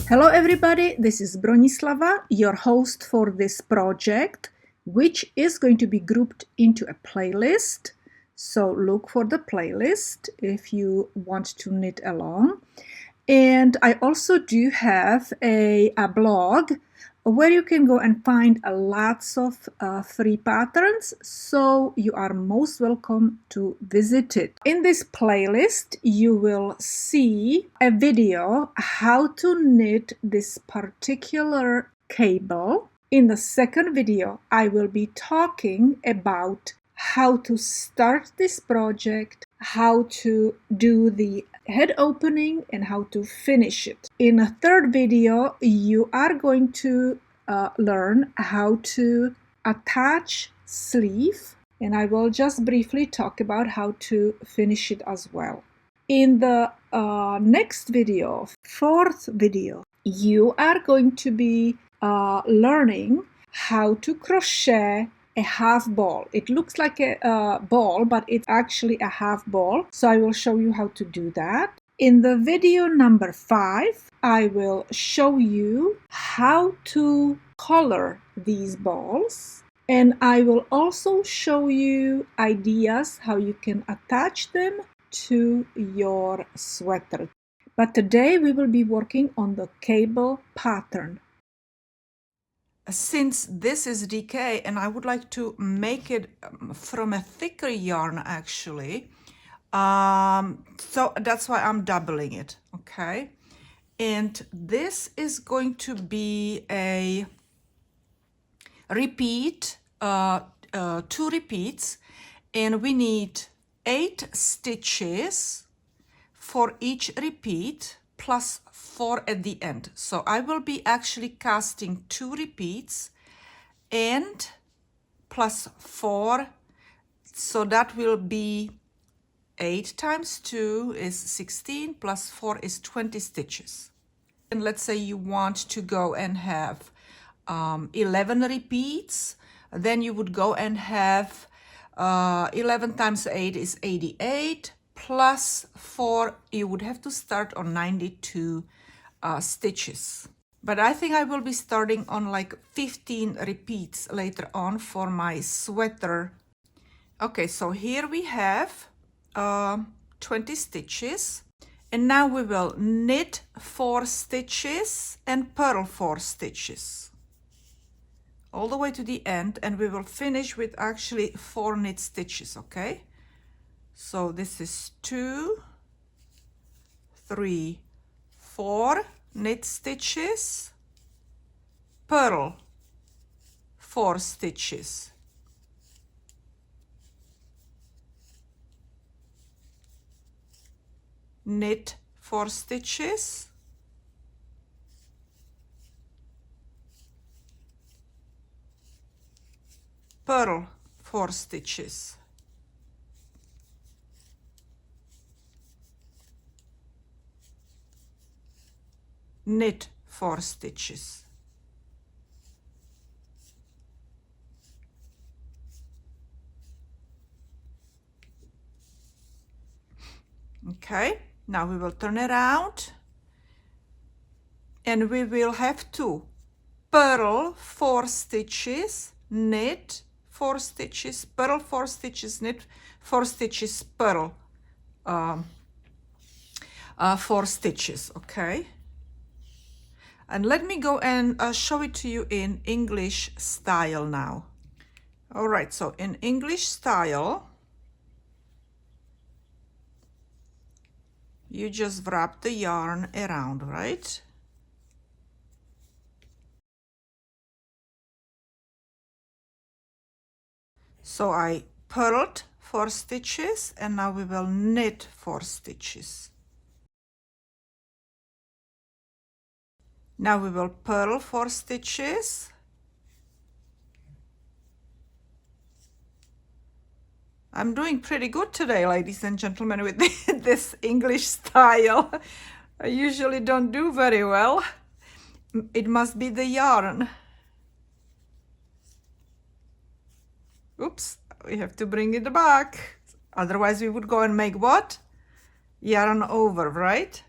Hello everybody, this is Bronislava, your host for this project, which is going to be grouped into a playlist. So look for the playlist if you want to knit along. And I also do have a blog where you can go and find lots of free patterns, so you are most welcome to visit it. In this playlist you will see a video how to knit this particular cable. In the second video I will be talking about how to start this project, how to do the head opening, and how to finish it. In a third video you are going to learn how to attach sleeve, and I will just briefly talk about how to finish it as well. In the next video, fourth video, you are going to be learning how to crochet a half ball. It looks like a ball, but it's actually a half ball. So I will show you how to do that. In the video number 5, I will show you how to color these balls. And I will also show you ideas how you can attach them to your sweater. But today we will be working on the cable pattern. Since this is DK and I would like to make it from a thicker yarn actually, so that's why I'm doubling it, okay? And this is going to be a repeat, 2 repeats, and we need 8 stitches for each repeat plus 4 at the end. So I will be actually casting 2 repeats and plus 4, so that will be 8 times 2 is 16 plus 4 is 20 stitches. And let's say you want to go and have 11 repeats, then you would go and have 11 times 8 is 88 plus 4, you would have to start on 92 stitches. But I think I will be starting on like 15 repeats later on for my sweater. Okay, so here we have 20 stitches, and now we will knit 4 stitches and purl 4 stitches all the way to the end, and we will finish with actually 4 knit stitches. Okay, so this is 2, 3, 4 knit stitches, purl 4 stitches, knit 4 stitches, purl 4 stitches, knit 4 stitches, okay. Now we will turn around and we will have to purl 4 stitches, knit 4 stitches, purl 4 stitches, knit 4 stitches, purl 4 stitches, okay? And let me go and show it to you in English style now. All right, so in English style, you just wrap the yarn around, right? So I purled 4 stitches and now we will knit 4 stitches. Now we will purl 4 stitches. I'm doing pretty good today, ladies and gentlemen, with this English style. I usually don't do very well. It must be the yarn. Oops, we have to bring it back. Otherwise we would go and make what? Yarn over, right?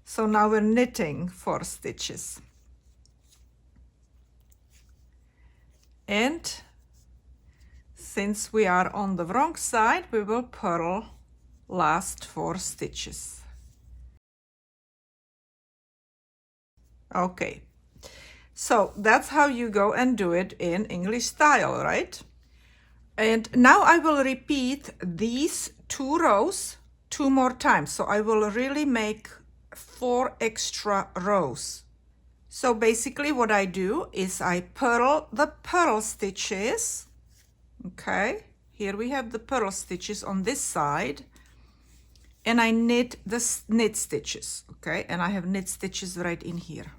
So now we're knitting 4 stitches. And since we are on the wrong side, we will purl last 4 stitches. Okay, so that's how you go and do it in English style, right? And now I will repeat these 2 rows 2 more times. So I will really make 4 extra rows. So basically what I do is I purl the purl stitches. Okay, here we have the purl stitches on this side. And I knit the knit stitches. Okay, and I have knit stitches right in here.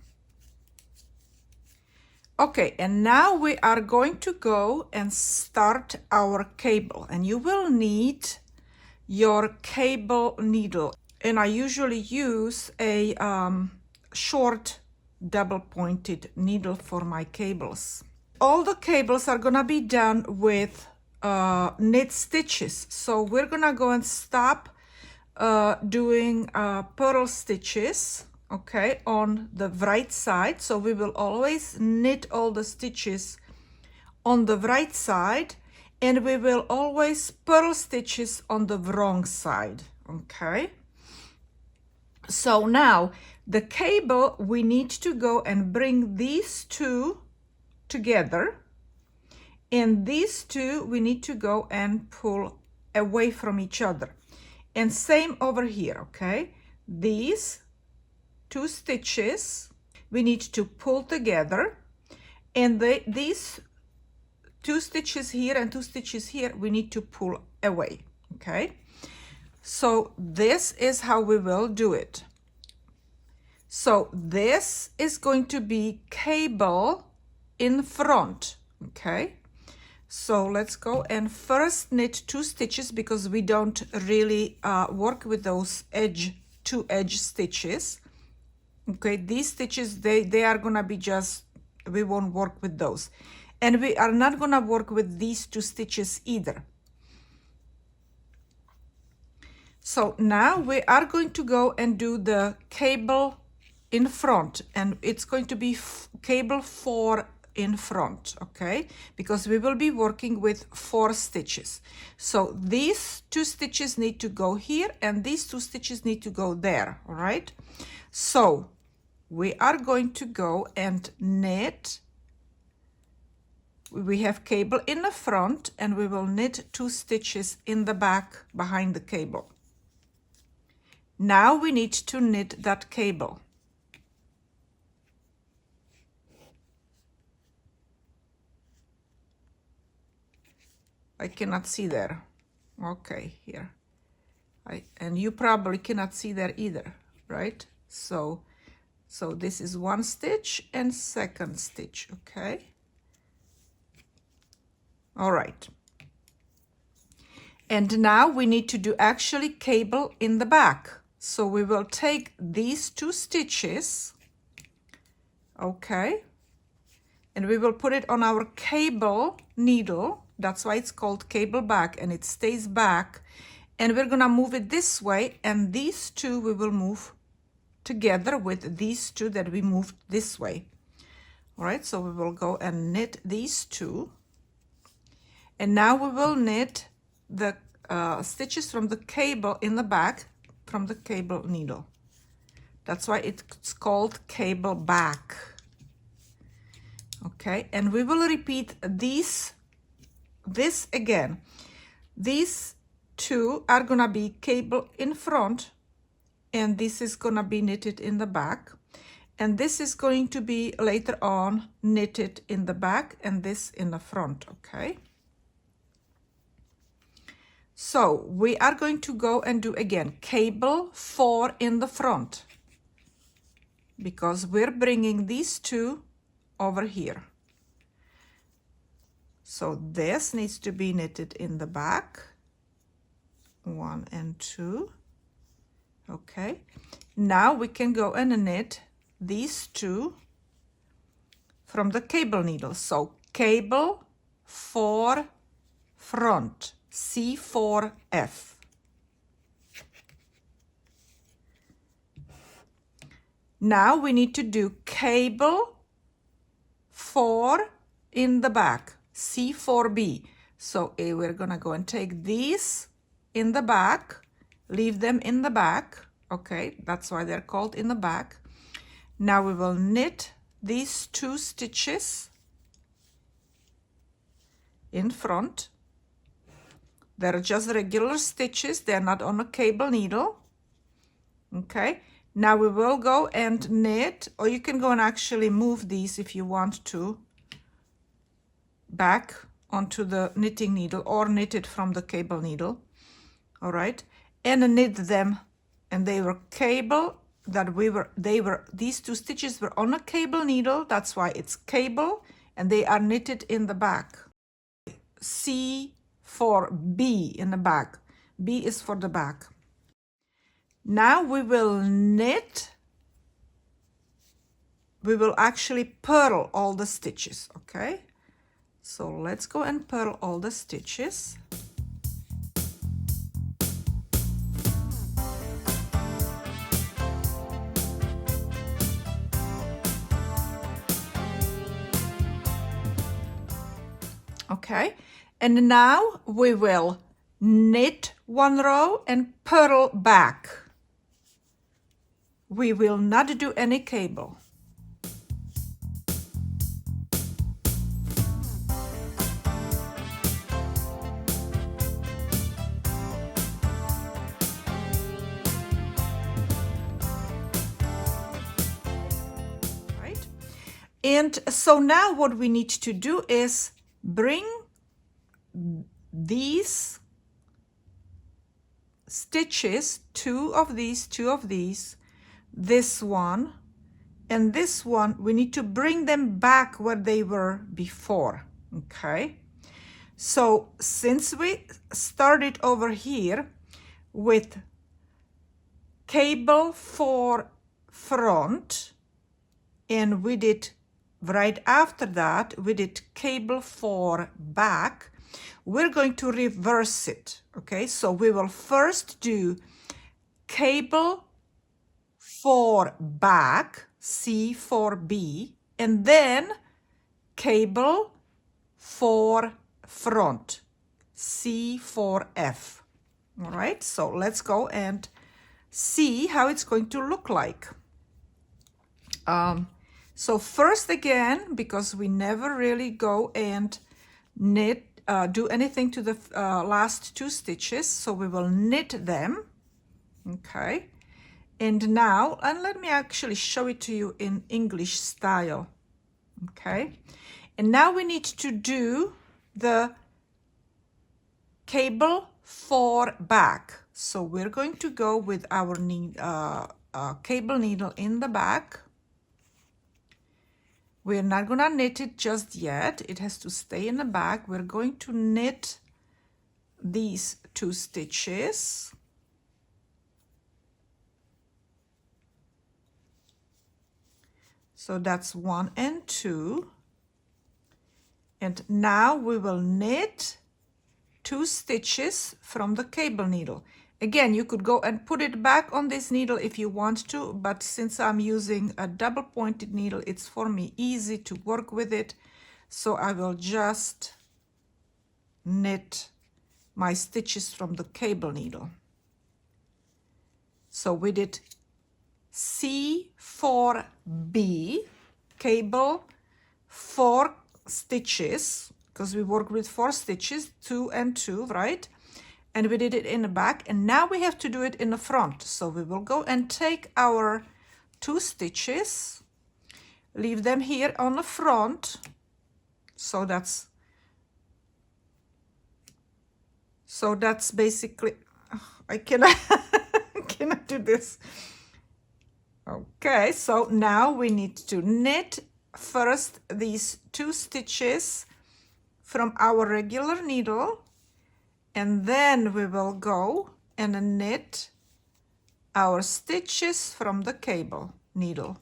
Okay, and now we are going to go and start our cable, and you will need your cable needle, and I usually use a short double pointed needle for my cables. All the cables are gonna be done with knit stitches, so we're gonna go and stop doing purl stitches, okay, on the right side. So we will always knit all the stitches on the right side, and we will always purl stitches on the wrong side, okay? So now the cable, we need to go and bring these 2 together, and these 2 we need to go and pull away from each other. And same over here, okay? These 2 stitches we need to pull together, and these 2 stitches here and 2 stitches here we need to pull away, okay? So this is how we will do it. So this is going to be cable in front, okay? So let's go and first knit 2 stitches, because we don't really work with those two edge stitches. Okay, these stitches, they are gonna be just, we won't work with those. And we are not gonna work with these 2 stitches either. So now we are going to go and do the cable in front, and it's going to be cable 4 in front, okay, because we will be working with 4 stitches. So these 2 stitches need to go here, and these 2 stitches need to go there. All right, so we are going to go and knit. We have cable in the front, and we will knit 2 stitches in the back behind the cable. Now we need to knit that cable. I cannot see there. Okay, here. And you probably cannot see there either, right? So this is 1 stitch and 2nd stitch, okay? All right. And now we need to do actually cable in the back. So we will take these 2 stitches, okay? And we will put it on our cable needle. That's why it's called cable back, and it stays back. And we're gonna move it this way, and these 2 we will move together with these 2 that we moved this way. All right, so we will go and knit these 2. And now we will knit the stitches from the cable in the back from the cable needle. That's why it's called cable back. Okay, and we will repeat this again. These 2 are gonna be cable in front, and this is gonna be knitted in the back, and this is going to be later on knitted in the back, and this in the front, okay? So we are going to go and do again cable 4 in the front, because we're bringing these 2 over here. So this needs to be knitted in the back, 1 and 2. Okay, now we can go and knit these 2 from the cable needle. So cable 4 front, C4F. Now we need to do cable 4 in the back, C4B. So we're gonna go and take these in the back, leave them in the back. Okay, that's why they're called in the back. Now we will knit these 2 stitches in front. They're just regular stitches, they're not on a cable needle. Okay, now we will go and knit, or you can go and actually move these if you want to back onto the knitting needle, or knit it from the cable needle. All right, and knit them, and they were cable that these 2 stitches were on a cable needle, that's why it's cable, and they are knitted in the back. C for B in the back. B is for the back. Now we will knit, we will actually purl all the stitches, okay? So let's go and purl all the stitches. Okay, and now we will knit 1 row and purl back. We will not do any cable. Right? And so now what we need to do is bring these stitches, 2 of these, this one and this one, we need to bring them back where they were before. Okay, so since we started over here with cable for front, and we did right after that we did cable for back, we're going to reverse it. Okay, so we will first do cable for back, C for B, and then cable for front, C for F. All right, so let's go and see how it's going to look like. So first, again, because we never really go and knit, do anything to the last 2 stitches, so we will knit them. Okay, and now, and let me actually show it to you in English style. Okay, and now we need to do the cable for back. So we're going to go with our cable needle in the back. We're not gonna knit it just yet, it has to stay in the back. We're going to knit these 2 stitches. So that's 1 and 2. And now we will knit 2 stitches from the cable needle. Again, you could go and put it back on this needle if you want to, but since I'm using a double pointed needle, it's for me easy to work with it. So I will just knit my stitches from the cable needle. So we did C for B, cable 4 stitches, because we work with 4 stitches, 2 and 2, right? And we did it in the back, and now we have to do it in the front. So we will go and take our 2 stitches, leave them here on the front. So that's basically, I cannot cannot do this. Okay, so now we need to knit first these 2 stitches from our regular needle, and then we will go and knit our stitches from the cable needle.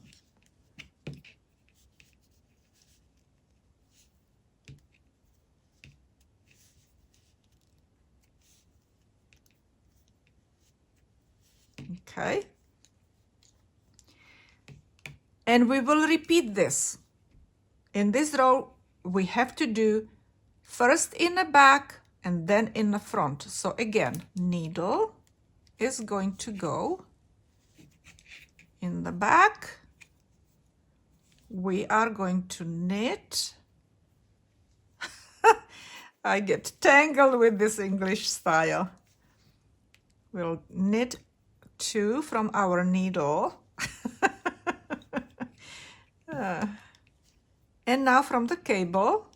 Okay. And we will repeat this. In this row, we have to do first in the back and then in the front. So again, needle is going to go in the back. We are going to knit. I get tangled with this English style. We'll knit 2 from our needle. And now from the cable,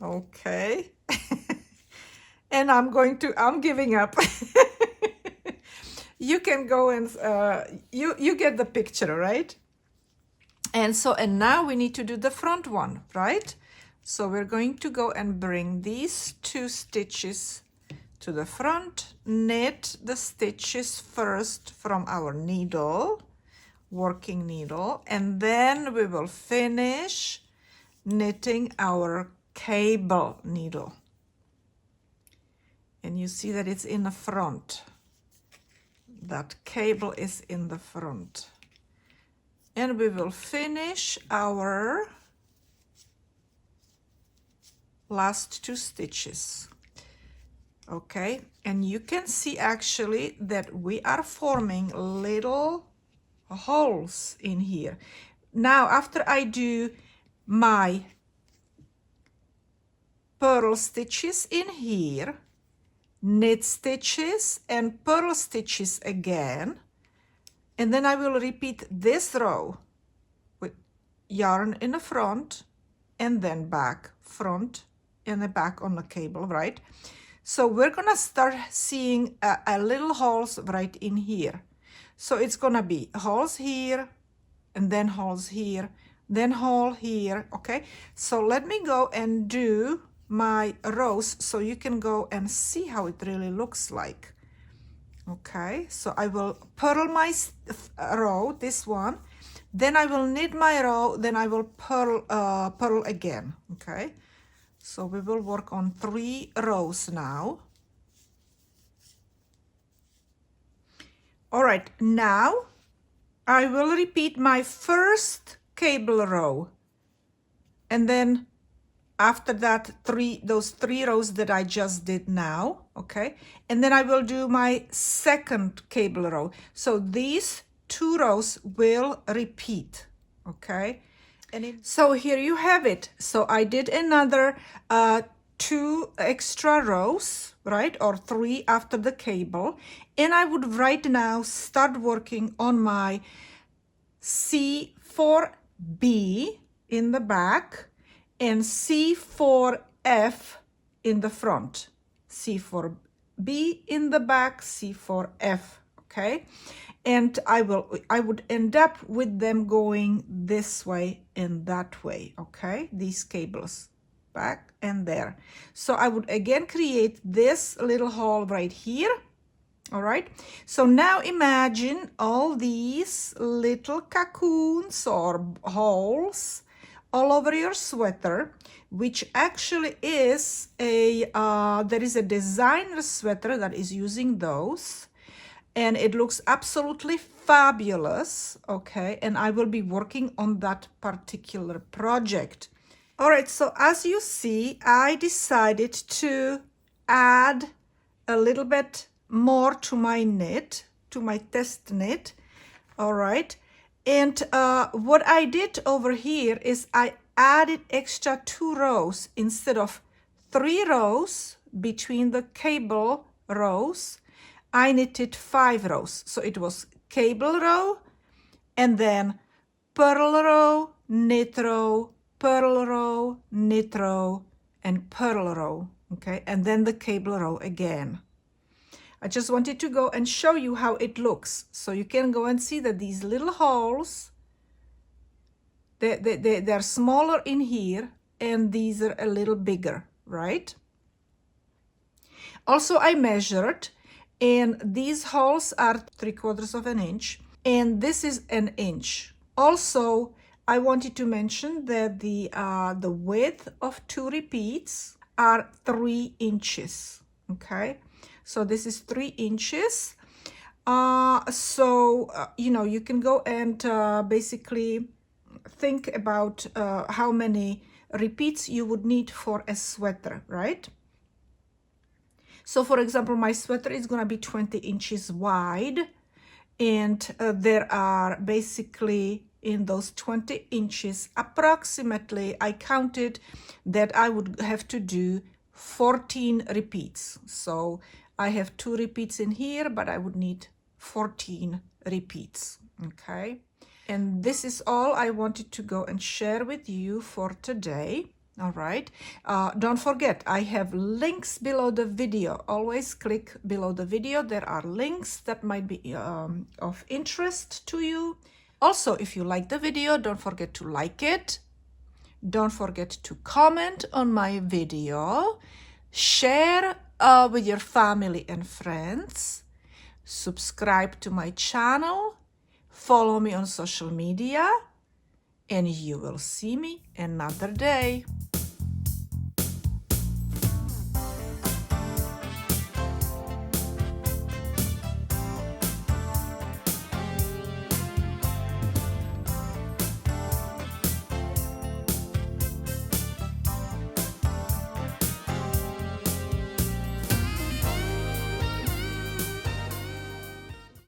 okay. And I'm giving up. You can go and you get the picture, right? And now we need to do the front one, right? So we're going to go and bring these 2 stitches to the front, knit the stitches first from our needle, working needle, and then we will finish knitting our cable needle. And you see that it's in the front. That cable is in the front. And we will finish our last 2 stitches. Okay, and you can see actually that we are forming little holes in here. Now, after I do my purl stitches in here, knit stitches and purl stitches again, and then I will repeat this row with yarn in the front and then back, front and the back on the cable, right? So we're gonna start seeing a little holes right in here. So it's gonna be holes here and then holes here, then hole here, okay? So let me go and do my rows so you can go and see how it really looks like. Okay, so I will purl my row, this one, then I will knit my row, then I will purl again, okay? So we will work on 3 rows now. All right, now I will repeat my first cable row, and then after that those 3 rows that I just did now, okay? And then I will do my second cable row. So these 2 rows will repeat, okay? So here you have it. So I did another 2 extra rows, right? Or 3 after the cable. And I would right now start working on my C4B in the back and C4F in the front. C4B in the back, C4F, okay? And I would end up with them going this way and that way, okay? These cables, back and there. So I would again create this little hole right here, all right? So now imagine all these little cocoons or holes all over your sweater, which actually is there is a designer sweater that is using those. And it looks absolutely fabulous, okay? And I will be working on that particular project. All right, so as you see, I decided to add a little bit more to my knit, to my test knit, all right? And what I did over here is I added extra 2 rows instead of 3 rows between the cable rows. I knitted 5 rows. So it was cable row and then purl row, knit row, purl row, knit row, and purl row, okay? And then the cable row again. I just wanted to go and show you how it looks. So you can go and see that these little holes, they're smaller in here and these are a little bigger, right? Also, I measured, and these holes are 3/4 of an inch, and this is an inch. Also, I wanted to mention that the width of 2 repeats are 3 inches. Okay, so this is 3 inches. You know, you can go and basically think about how many repeats you would need for a sweater, right? So for example, my sweater is gonna be 20 inches wide, and there are basically in those 20 inches approximately, I counted that I would have to do 14 repeats. So I have 2 repeats in here, but I would need 14 repeats. Okay, and this is all I wanted to go and share with you for today. All right, don't forget, I have links below the video. Always click below the video. There are links that might be of interest to you. Also, if you like the video, don't forget to like it. Don't forget to comment on my video. Share with your family and friends. Subscribe to my channel. Follow me on social media. And you will see me another day.